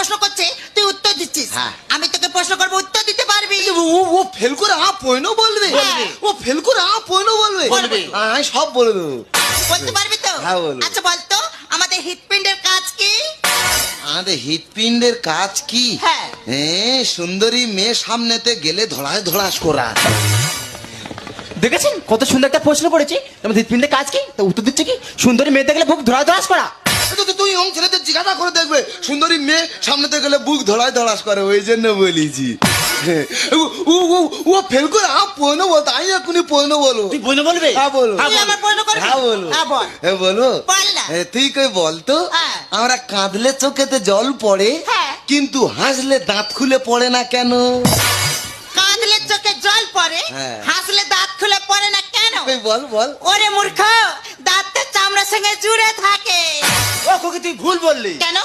প্রশ্ন করছে তুই উত্তর দিচ্ছিস। হ্যাঁ। আমি তোকে প্রশ্ন করবো, উত্তর দিতে পারবি? ও ফেল করে পয়নো বলবে, বলবে। ও ফেল করে পয়নো বলবে, বলবে। আমি সব বলে দেবো। বলতে পারবি তো? হ্যাঁ, বলবো। আচ্ছা বলতো, আমাদের হৃৎপিণ্ডের কাজ কি? আমাদের হৃৎপিণ্ডের কাজ কি? হ্যাঁ। সুন্দরী মেয়ে সামনেতে গেলে ধড়াস ধড়াস করা। দেখেছেন কত সুন্দর একটা প্রশ্ন করেছি, তোমার হৃৎপিণ্ডের কাজ কি? তা উত্তর দিচ্ছে কি, সুন্দরী মেয়ে দেখলে বুক ধড়াস করা। তুই ইয়ং ছেলেদের জিজ্ঞাসা করে দেখবে, সুন্দরী মেয়ে সামনেতে গেলে বুক ধড়াস ধড়াস করে, ওই জন্য বলেছি। ও ফেল করে পয়নো বলতো, আমি এখনই পয়নো বলো। তুই বইনে বলবে? হ্যাঁ বলো। তুই আমার প্রশ্ন করবি? হ্যাঁ বলো। হ্যাঁ বল। বলো। বল না। তুই কই বলতো, হ্যাঁ। আমরা কাঁদলে চোখেতে জল পড়ে, হ্যাঁ। কিন্তু হাসলে দাঁত খুলে পড়ে না কেন? কাঁদলে চোখে জল পড়ে, হ্যাঁ। হাসলে দাঁত খুলে পড়ে না কেন? কই বল বল। ওরে মূর্খ, দাঁতটা চামড়ার সঙ্গে জুড়ে থাকে। ও খোকি তুই ভুল বললি। কেন?